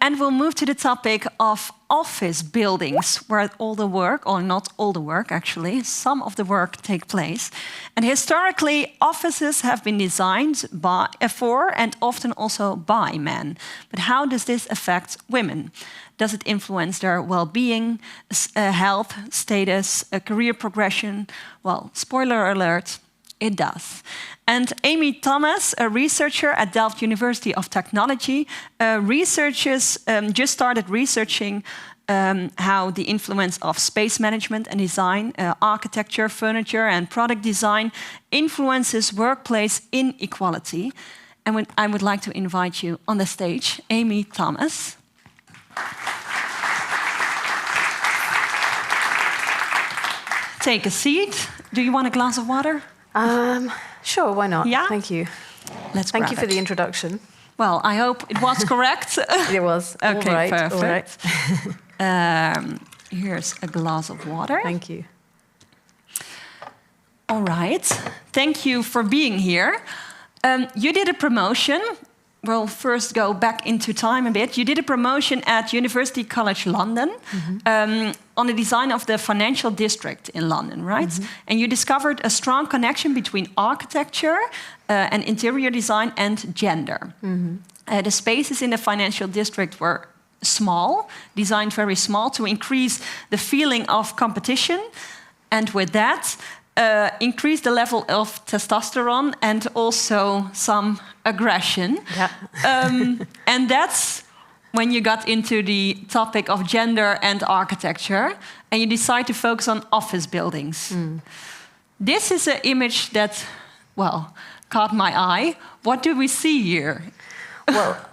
And we'll move to the topic of office buildings, where all the work, or not all the work actually, some of the work take place. And historically, offices have been designed for and often also by men. But how does this affect women? Does it influence their well-being, health, status, career progression? Well, spoiler alert, it does. And Amy Thomas, a researcher at Delft University of Technology, just started researching how the influence of space management and design, architecture, furniture, and product design influences workplace inequality. And I would like to invite you on the stage, Amy Thomas. Take a seat. Do you want a glass of water? Sure, why not? Yeah? Thank you. Thank you for the introduction. Well, I hope it was correct. It was. Okay, all right, perfect. All right. Here's a glass of water. Thank you. All right. Thank you for being here. You did a promotion. We'll first go back into time a bit. You did a promotion at University College London on the design of the financial district in London, right? And you discovered a strong connection between architecture and interior design and gender. The spaces in the financial district were small, designed very small to increase the feeling of competition. And with that, increase the level of testosterone and also some aggression. Yeah. And that's when you got into the topic of gender and architecture, and you decide to focus on office buildings. This is an image that, well, caught my eye. What do we see here?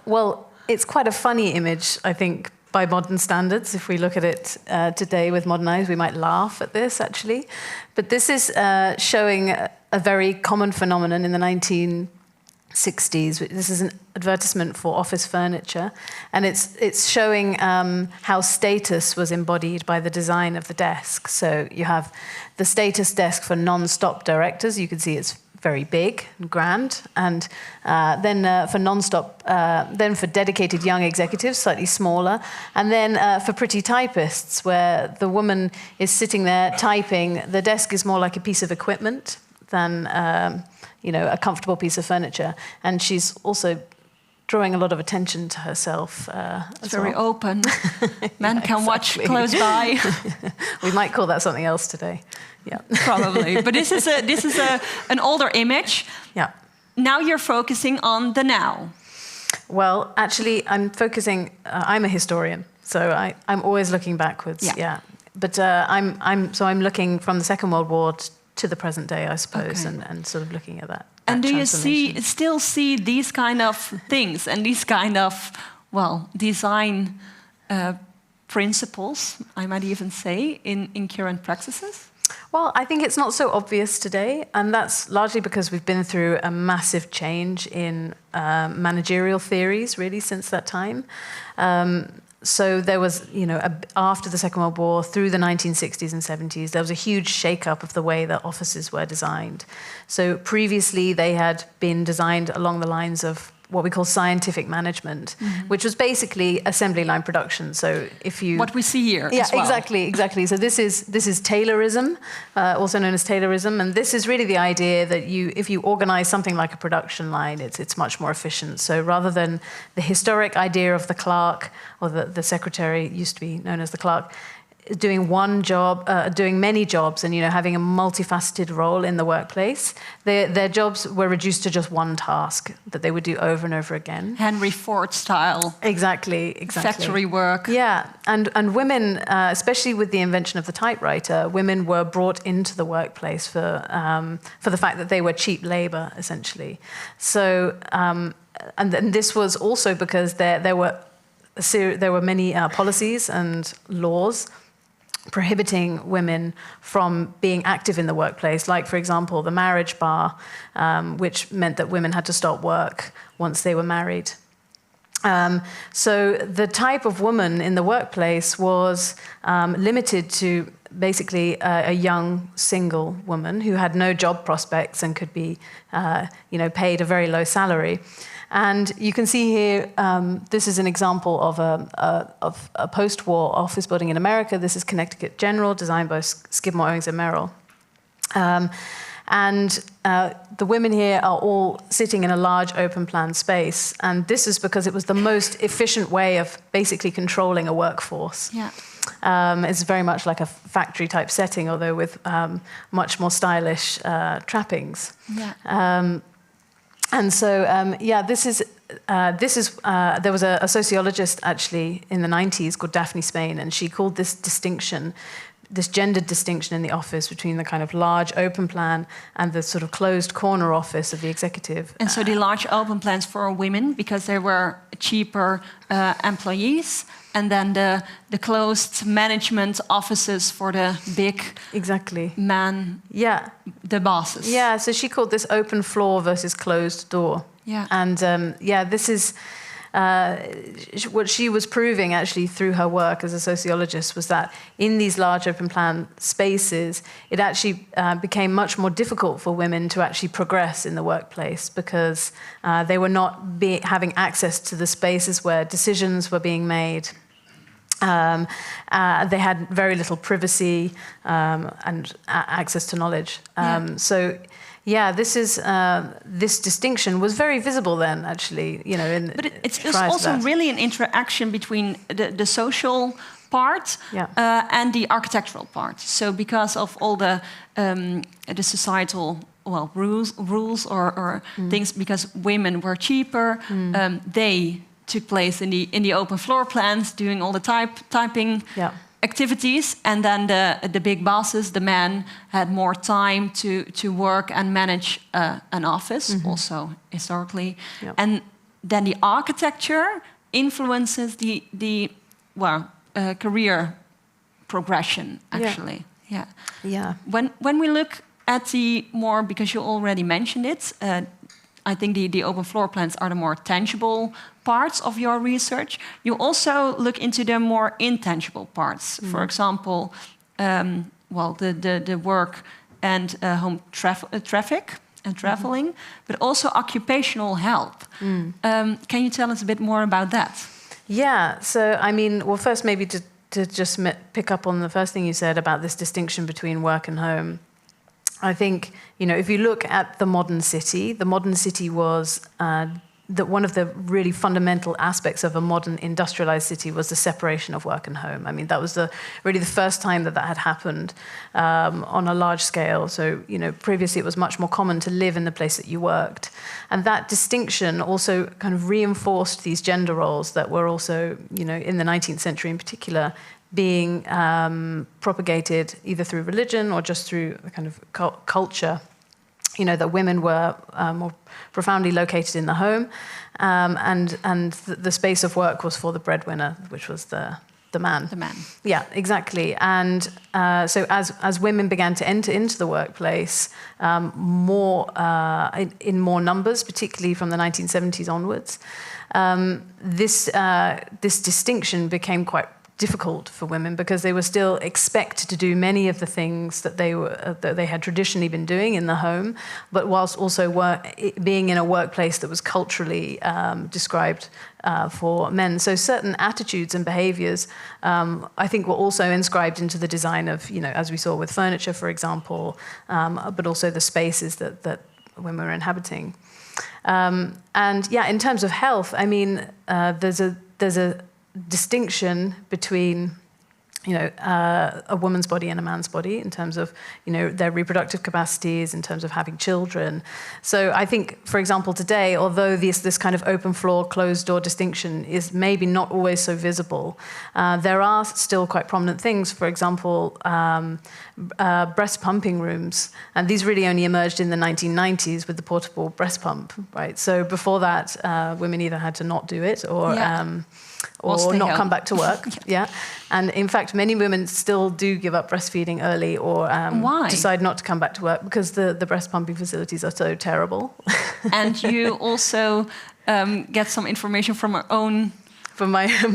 Well, it's quite a funny image, I think, by modern standards. If we look at it today with modern eyes, we might laugh at this, actually. But this is showing a very common phenomenon in the 1960s. This is an advertisement for office furniture, and it's showing how status was embodied by the design of the desk. So you have the status desk for non-stop directors. You can see it's very big and grand, and then for non-stop, then for dedicated young executives, slightly smaller, and then for pretty typists, where the woman is sitting there typing. The desk is more like a piece of equipment than a comfortable piece of furniture, and she's also drawing a lot of attention to herself. It's very open. Men can watch close by. We might call that something else today. Yeah, probably. But this is an older image. Yeah. Now you're focusing on the now. Well, actually, I'm focusing. I'm a historian, so I'm always looking backwards. Yeah. But I'm looking from the Second World War to the present day, I suppose, and sort of looking at that. And do you still see these kind of things and these kind of, well, design principles, I might even say, in current practices? Well, I think it's not so obvious today, and that's largely because we've been through a massive change in managerial theories, really, since that time. So there was, after the Second World War, through the 1960s and 70s, there was a huge shake-up of the way that offices were designed. So previously, they had been designed along the lines of what we call scientific management, which was basically assembly line production. So if you... What we see here Yeah, as well. exactly. So this is Taylorism, also known as Taylorism, and this is really the idea that if you organize something like a production line, it's much more efficient. So rather than the historic idea of the clerk, or the secretary, used to be known as the clerk, doing one job, doing many jobs, and having a multifaceted role in the workplace, their jobs were reduced to just one task that they would do over and over again. Henry Ford style. Exactly. Factory work. Yeah, and women, especially with the invention of the typewriter, women were brought into the workplace for the fact that they were cheap labor, essentially. So, and this was also because there were many policies and laws prohibiting women from being active in the workplace, like, for example, the marriage bar, which meant that women had to stop work once they were married. So the type of woman in the workplace was limited to basically a young single woman who had no job prospects and could be, paid a very low salary. And you can see here, this is an example of a post-war office building in America. This is Connecticut General, designed by Skidmore, Owings and Merrill. The women here are all sitting in a large open plan space. And this is because it was the most efficient way of basically controlling a workforce. Yeah. It's very much like a factory type setting, although with much more stylish trappings. Yeah. There was a sociologist actually in the 90s called Daphne Spain, and she called this distinction, this gendered distinction in the office between the kind of large open plan and the sort of closed corner office of the executive. And so the large open plans for women, because they were cheaper employees, and then the closed management offices for the big men, the bosses. Yeah, so she called this open floor versus closed door. Yeah. And this is what she was proving actually through her work as a sociologist, was that in these large open plan spaces, it actually became much more difficult for women to actually progress in the workplace, because they were not having access to the spaces where decisions were being made. They had very little privacy and access to knowledge. This distinction was very visible then, actually. But it's also really an interaction between the social part and the architectural part. So because of all the societal rules or things, because women were cheaper, they took place in the open floor plans, doing all the typing activities, and then the big bosses, the men, had more time to work and manage an office, also historically. And then the architecture influences the career progression, actually. When we look at the more, because you already mentioned it, I think the open floor plans are the more tangible parts of your research. You also look into the more intangible parts. For example, the work and home traffic and traveling, but also occupational health. Can you tell us a bit more about that? Yeah, so I mean, well, first maybe to just pick up on the first thing you said about this distinction between work and home. I think, if you look at the modern city was that one of the really fundamental aspects of a modern industrialized city was the separation of work and home. I mean, that was really the first time that had happened on a large scale. So, previously it was much more common to live in the place that you worked. And that distinction also kind of reinforced these gender roles that were also, in the 19th century in particular, being propagated either through religion or just through a kind of culture. That women were more profoundly located in the home, and the space of work was for the breadwinner, which was the man. The man. Yeah, exactly. And so as women began to enter into the workplace in more numbers, particularly from the 1970s onwards, this distinction became quite difficult for women, because they were still expected to do many of the things that they had traditionally been doing in the home, but whilst also being in a workplace that was culturally described for men. So certain attitudes and behaviors, I think, were also inscribed into the design of, as we saw with furniture, for example, but also the spaces that women were inhabiting. In terms of health, I mean, there's a distinction between a woman's body and a man's body in terms of their reproductive capacities, in terms of having children. So I think, for example, today, although this kind of open floor, closed door distinction is maybe not always so visible, there are still quite prominent things. For example, breast pumping rooms, and these really only emerged in the 1990s with the portable breast pump, right? So before that, women either had to not do it or not come back to work. And in fact, many women still do give up breastfeeding early or decide not to come back to work because the breast pumping facilities are so terrible. And you also get some information from our own... From my own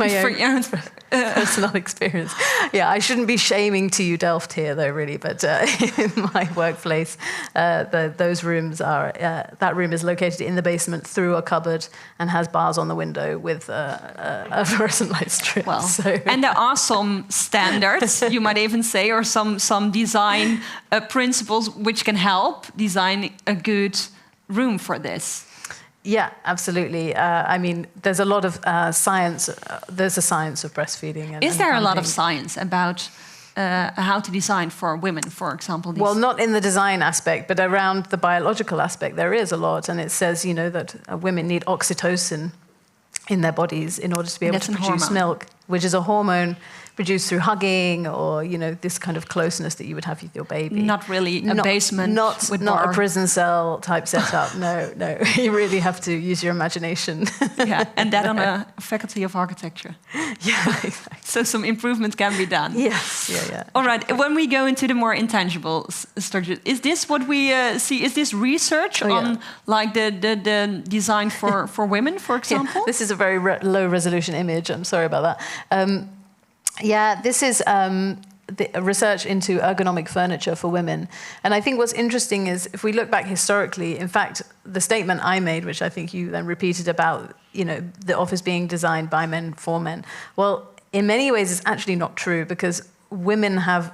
personal experience. Yeah, I shouldn't be shaming TU Delft here, though, really. But in my workplace, those rooms are. That room is located in the basement through a cupboard and has bars on the window with a fluorescent light strip. Well, so. And there are some standards, you might even say, or some design principles which can help design a good room for this. Yeah, absolutely. I mean, there's a lot of science. There's a science of breastfeeding. Is there a lot of science about how to design for women, for example? Well, not in the design aspect, but around the biological aspect, there is a lot. And it says, that women need oxytocin in their bodies in order to be able to produce milk, which is a hormone produced through hugging or, this kind of closeness that you would have with your baby. Not really a basement. Not a prison cell type setup. No. You really have to use your imagination. Yeah, and that on a faculty of architecture. Yeah, exactly. So some improvement can be done. Yes, yeah. All right, when we go into the more intangible structure, is this what we see? Is this research on like the design for women, for example? Yeah, this is a very low resolution image. I'm sorry about that. This is the research into ergonomic furniture for women. And I think what's interesting is if we look back historically, in fact, the statement I made, which I think you then repeated about, the office being designed by men for men. Well, in many ways, it's actually not true because women have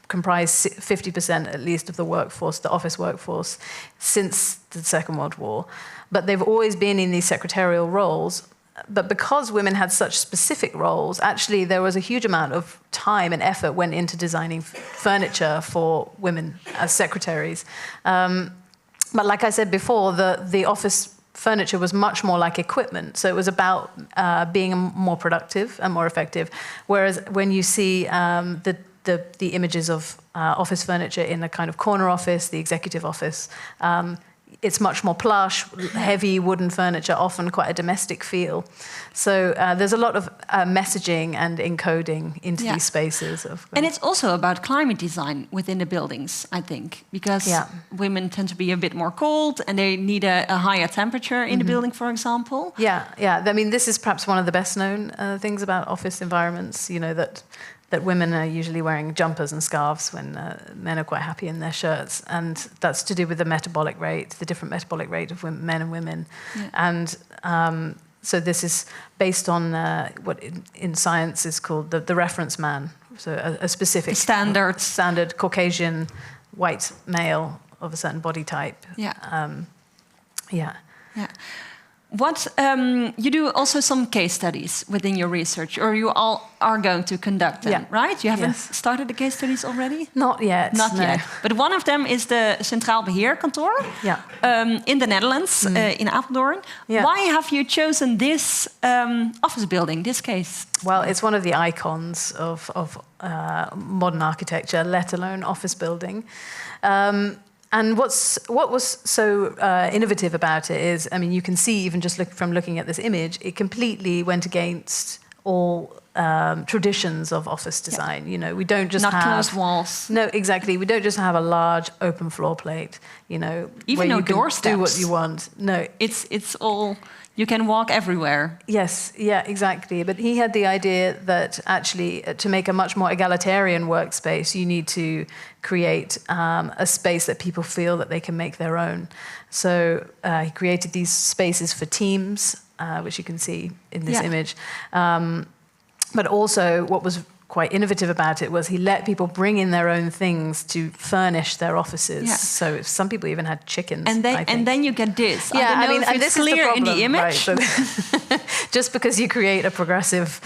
comprised 50% at least of the workforce, the office workforce, since the Second World War. But they've always been in these secretarial roles. But because women had such specific roles, actually there was a huge amount of time and effort went into designing furniture for women as secretaries. But like I said before, the office furniture was much more like equipment. So it was about being more productive and more effective. Whereas when you see the images of office furniture in a kind of corner office, the executive office, it's much more plush, heavy wooden furniture, often quite a domestic feel. So there's a lot of messaging and encoding into these spaces. And it's also about climate design within the buildings, I think, because women tend to be a bit more cold and they need a higher temperature in the building, for example. Yeah. I mean, this is perhaps one of the best known things about office environments, that women are usually wearing jumpers and scarves when men are quite happy in their shirts. And that's to do with the metabolic rate, the different metabolic rate of men and women. Yeah. And so this is based on what in science is called the reference man. So a specific standard Caucasian white male of a certain body type. Yeah. What you do also some case studies within your research, or you all are going to conduct them, right? You haven't started the case studies already? Not yet. Not yet. But one of them is the Centraal Beheerkantoor in the Netherlands, in Apeldoorn. Yeah. Why have you chosen this office building, this case? Well, it's one of the icons of modern architecture, let alone office building. And what was so innovative about it is, I mean, you can see even just from looking at this image, it completely went against all traditions of office design. We don't just have closed walls. No, exactly. We don't just have a large open floor plate. Even where no you doorsteps. can do what you want. No, it's all. You can walk everywhere. Yes, yeah, exactly. But he had the idea that actually to make a much more egalitarian workspace, you need to create a space that people feel that they can make their own. So he created these spaces for teams, which you can see in this image. But also what was quite innovative about it was he let people bring in their own things to furnish their offices. Yeah. So some people even had chickens. And then you get this. Yeah, I mean, and this is clear in the image. Right, so just because you create a progressive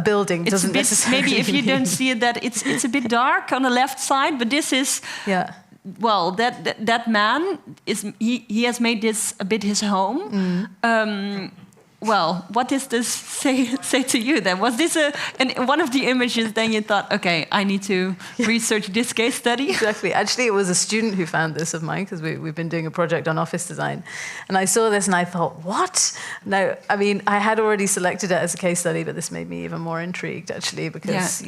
building doesn't necessarily maybe if you don't see it, that it's a bit dark on the left side, but this is well, that man is he has made this a bit his home. Well, what does this say to you then? Was this one of the images then you thought, okay, I need to research this case study? Exactly. Actually, it was a student who found this of mine because we've been doing a project on office design. And I saw this and I thought, what? No, I mean, I had already selected it as a case study, but this made me even more intrigued, actually, because,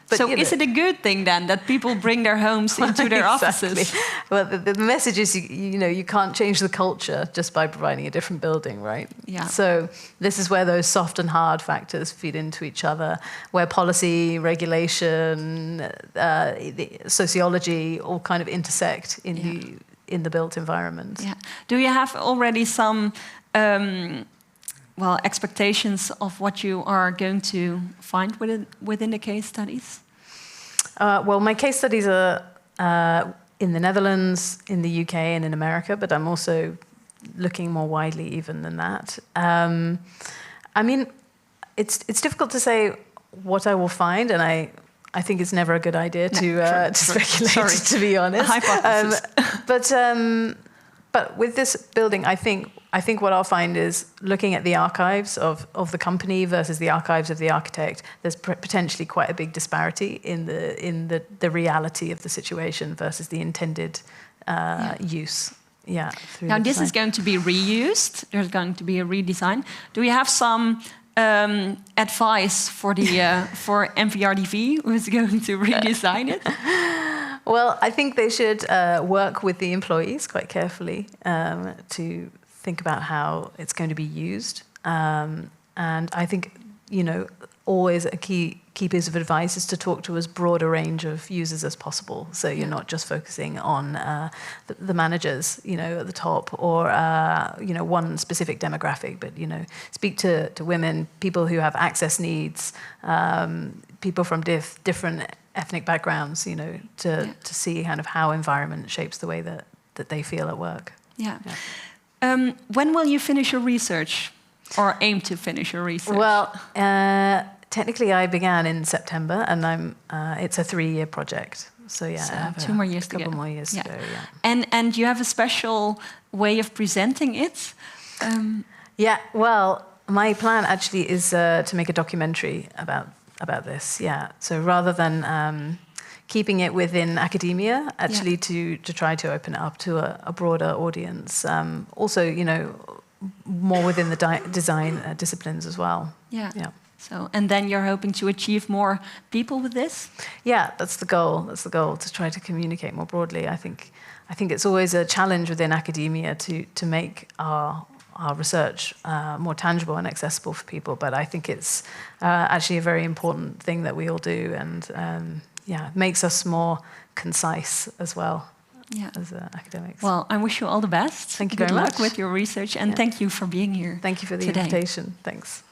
But, so is it a good thing then that people bring their homes into their offices? Well, the message is, you can't change the culture just by providing a different building, right? Yeah. So this is where those soft and hard factors feed into each other, where policy, regulation, sociology all kind of intersect in the built environment. Yeah. Do you have already some expectations of what you are going to find within the case studies? Well, my case studies are in the Netherlands, in the UK, and in America, but I'm also looking more widely even than that. I mean, it's difficult to say what I will find, and I think it's never a good idea to speculate, to be honest. Hypothesis. But with this building, I think what I'll find is looking at the archives of the company versus the archives of the architect. There's potentially quite a big disparity in the reality of the situation versus the intended use. Yeah. Now this is going to be reused. There's going to be a redesign. Do you have some advice for the for MVRDV who is going to redesign it? Well, I think they should work with the employees quite carefully to think about how it's going to be used. And I think, always a key piece of advice is to talk to as broad a range of users as possible. So you're not just focusing on the managers, at the top, or one specific demographic, but speak to women, people who have access needs, people from different ethnic backgrounds, to see kind of how environment shapes the way that they feel at work. Yeah. When will you finish your research, or aim to finish your research? Well, technically I began in September, and it's a 3-year project. So I have 2 more years to go. A couple more years to go, yeah. And you have a special way of presenting it? Yeah, well, my plan actually is to make a documentary about this, yeah. So rather than keeping it within academia, actually to try to open it up to a broader audience. Also, more within the design disciplines as well. Yeah. So, and then you're hoping to achieve more people with this? Yeah, that's the goal. That's the goal, to try to communicate more broadly. I think it's always a challenge within academia to make our research more tangible and accessible for people. But I think it's actually a very important thing that we all do, and it makes us more concise as well. As academics. Well, I wish you all the best. Thank you very much. Good luck with your research, and thank you for being here. Thank you for the invitation. Thanks.